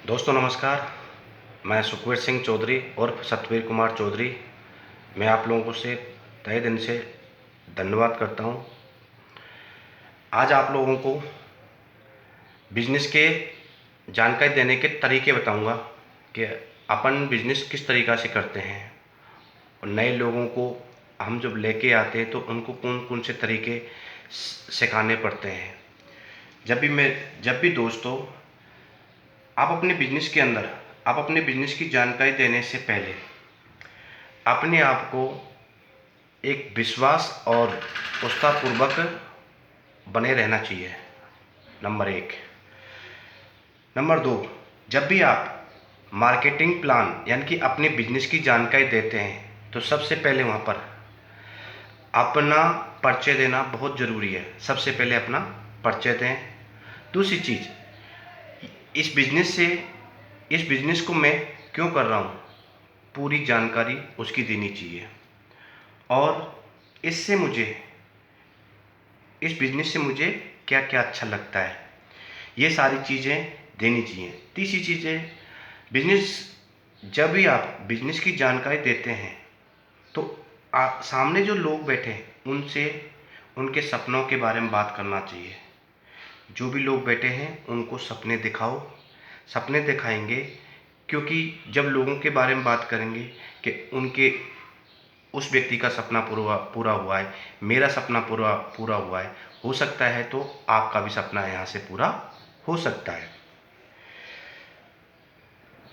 दोस्तों नमस्कार। मैं सुखवीर सिंह चौधरी और सतवीर कुमार चौधरी। मैं आप लोगों से तहे दिल से धन्यवाद करता हूं। आज आप लोगों को बिजनेस के जानकारी देने के तरीके बताऊंगा कि अपन बिजनेस किस तरीक़ा से करते हैं और नए लोगों को हम जब लेके आते हैं तो उनको कौन कौन से तरीके सिखाने पड़ते हैं। जब भी दोस्तों आप अपने बिजनेस की जानकारी देने से पहले अपने आप को एक विश्वास और उत्साहपूर्वक बने रहना चाहिए, नंबर 1। नंबर 2, जब भी आप मार्केटिंग प्लान यानी कि अपने बिजनेस की जानकारी देते हैं तो सबसे पहले वहाँ पर अपना परिचय देना बहुत ज़रूरी है। सबसे पहले अपना परिचय दें। दूसरी चीज़, इस बिज़नेस को मैं क्यों कर रहा हूँ, पूरी जानकारी उसकी देनी चाहिए और इस बिज़नेस से मुझे क्या क्या अच्छा लगता है, ये सारी चीज़ें देनी चाहिए। तीसरी चीज़ है जब भी आप बिज़नेस की जानकारी देते हैं तो सामने जो लोग बैठे हैं उनसे उनके सपनों के बारे में बात करना चाहिए। जो भी लोग बैठे हैं उनको सपने दिखाएंगे, क्योंकि जब लोगों के बारे में बात करेंगे कि उनके उस व्यक्ति का सपना पूरा हुआ है, मेरा सपना पूरा हुआ है, हो सकता है तो आपका भी सपना यहाँ से पूरा हो सकता है।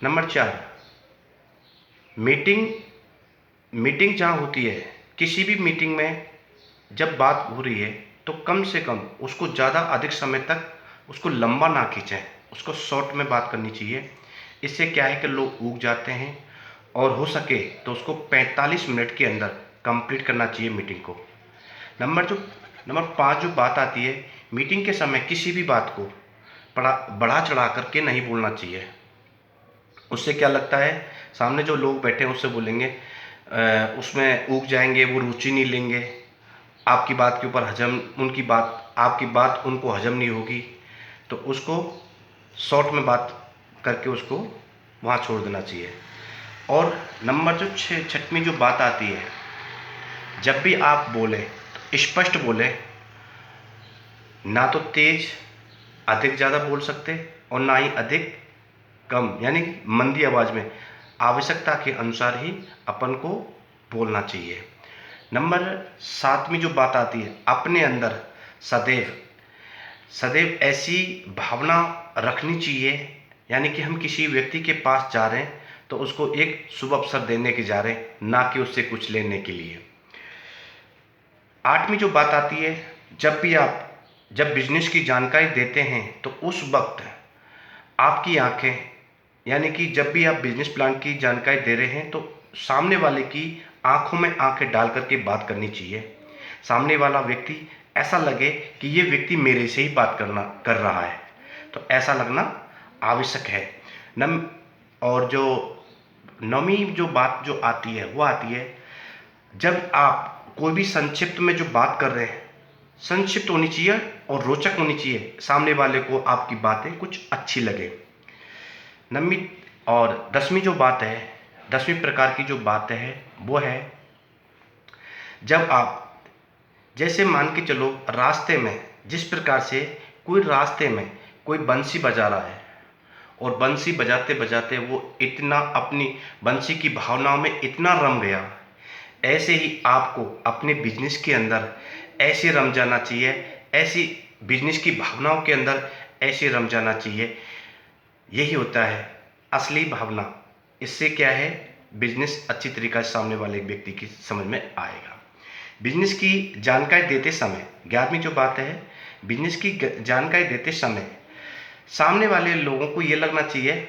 नंबर 4, मीटिंग जहाँ होती है, किसी भी मीटिंग में जब बात हो रही है तो कम से कम उसको अधिक समय तक उसको लंबा ना खींचें, उसको शॉर्ट में बात करनी चाहिए। इससे क्या है कि लोग ऊब जाते हैं और हो सके तो उसको 45 मिनट के अंदर कंप्लीट करना चाहिए मीटिंग को। नंबर 5 जो बात आती है, मीटिंग के समय किसी भी बात को बढ़ा चढ़ा करके नहीं बोलना चाहिए। उससे क्या लगता है, सामने जो लोग बैठे हैं उससे बोलेंगे, उसमें ऊब जाएंगे, वो रुचि नहीं लेंगे, आपकी बात के ऊपर आपकी बात उनको हजम नहीं होगी। तो उसको शॉर्ट में बात करके उसको वहाँ छोड़ देना चाहिए। और नंबर जो 6वीं जो बात आती है, जब भी आप बोले तो स्पष्ट बोले, ना तो तेज अधिक ज़्यादा बोल सकते और ना ही अधिक कम, यानी मंदी आवाज़ में, आवश्यकता के अनुसार ही अपन को बोलना चाहिए। नंबर 7वीं जो बात आती है, अपने अंदर सदैव ऐसी भावना रखनी चाहिए, यानी कि हम किसी व्यक्ति के पास जा रहे हैं तो उसको एक शुभ अवसर देने के जा रहे हैं, ना कि उससे कुछ लेने के लिए। 8वीं जो बात आती है, जब बिजनेस की जानकारी देते हैं तो उस वक्त आपकी आंखें, यानी कि जब भी आप बिजनेस प्लान की जानकारी दे रहे हैं तो सामने वाले की आंखों में आंखें डाल करके बात करनी चाहिए। सामने वाला व्यक्ति ऐसा लगे कि ये व्यक्ति मेरे से ही बात कर रहा है, तो ऐसा लगना आवश्यक है। और जो 9वीं जो बात जो आती है वो आती है, जब आप कोई भी संक्षिप्त में जो बात कर रहे हैं, संक्षिप्त होनी चाहिए और रोचक होनी चाहिए, सामने वाले को आपकी बातें कुछ अच्छी लगे। 9वीं और 10वीं जो बात है, 10वीं प्रकार की जो बात है वो है, जब आप जैसे मान के चलो रास्ते में, जिस प्रकार से रास्ते में कोई बंसी बजा रहा है और बंसी बजाते बजाते वो इतना अपनी बंसी की भावनाओं में इतना रम गया, ऐसे ही आपको अपने बिजनेस के अंदर ऐसे रम जाना चाहिए, ऐसी बिजनेस की भावनाओं के अंदर ऐसे रम जाना चाहिए। यही होता है असली भावना। इससे क्या है, बिजनेस अच्छी तरीक़ा से सामने वाले व्यक्ति की समझ में आएगा। बिजनेस की जानकारी देते समय 11वीं जो बात है, बिजनेस की जानकारी देते समय सामने वाले लोगों को ये लगना चाहिए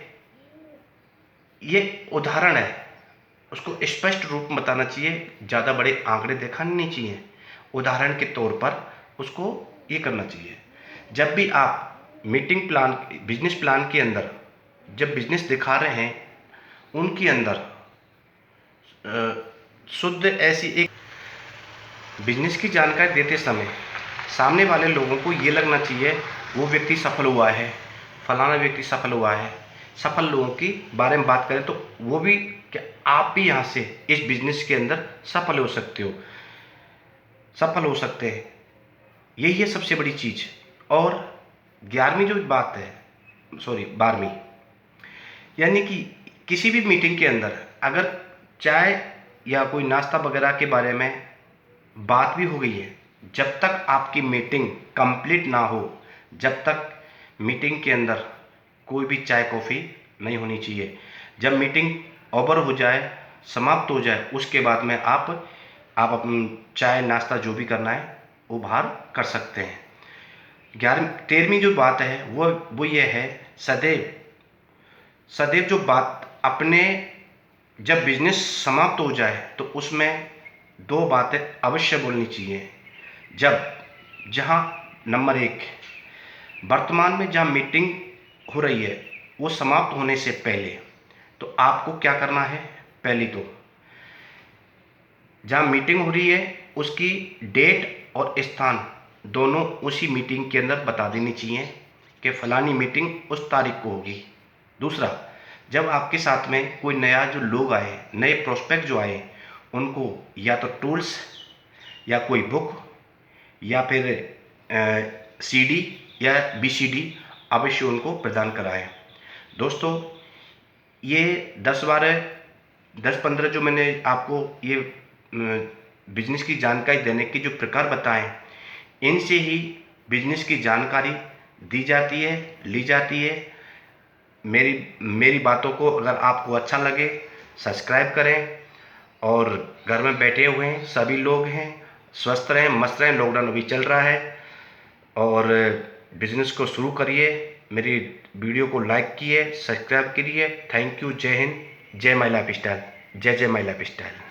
ये उदाहरण है, उसको स्पष्ट रूप में बताना चाहिए, ज़्यादा बड़े आंकड़े दिखाने नहीं चाहिए, उदाहरण के तौर पर उसको ये करना चाहिए। जब भी आप बिजनेस प्लान के अंदर जब बिजनेस दिखा रहे हैं, उनके अंदर शुद्ध ऐसी एक बिजनेस की जानकारी देते समय सामने वाले लोगों को ये लगना चाहिए वो व्यक्ति सफल हुआ है, फलाना व्यक्ति सफल हुआ है, सफल लोगों की बारे में बात करें तो वो भी कि आप भी यहाँ से इस बिजनेस के अंदर सफल हो सकते हो, सफल हो सकते हैं। यही है सबसे बड़ी चीज़। और 11वीं जो बात है, सॉरी 12वीं, यानी कि किसी भी मीटिंग के अंदर अगर चाय या कोई नाश्ता वगैरह के बारे में बात भी हो गई है, जब तक आपकी मीटिंग कंप्लीट ना हो, जब तक मीटिंग के अंदर कोई भी चाय कॉफ़ी नहीं होनी चाहिए। जब मीटिंग ओवर हो जाए, समाप्त हो जाए, उसके बाद में आप अपनी चाय नाश्ता जो भी करना है वो बाहर कर सकते हैं। 13वीं जो बात है वो ये है, सदैव सदैव जो बात अपने, जब बिजनेस समाप्त हो जाए तो उसमें 2 बातें अवश्य बोलनी चाहिए। जहाँ नंबर 1, वर्तमान में जहाँ मीटिंग हो रही है वो समाप्त होने से पहले तो आपको क्या करना है, पहली तो जहाँ मीटिंग हो रही है उसकी डेट और स्थान दोनों उसी मीटिंग के अंदर बता देनी चाहिए कि फलानी मीटिंग उस तारीख को होगी। दूसरा, जब आपके साथ में कोई नया जो लोग आए, नए प्रोस्पेक्ट जो आए, उनको या तो टूल्स या कोई बुक या फिर सीडी या बीसीडी अवश्य उनको प्रदान कराएं। दोस्तों, ये 10-15 जो मैंने आपको ये बिजनेस की जानकारी देने के जो प्रकार बताएं, इनसे ही बिजनेस की जानकारी दी जाती है, ली जाती है। मेरी बातों को अगर आपको अच्छा लगे, सब्सक्राइब करें। और घर में बैठे हुए हैं सभी लोग हैं, स्वस्थ रहें, मस्त रहें, लॉकडाउन अभी चल रहा है। और बिजनेस को शुरू करिए। मेरी वीडियो को लाइक कीजिए, सब्सक्राइब कीजिए। Thank you. जय हिंद, जय माय लाइफ स्टाइल, जय जय माय लाइफ स्टाइल।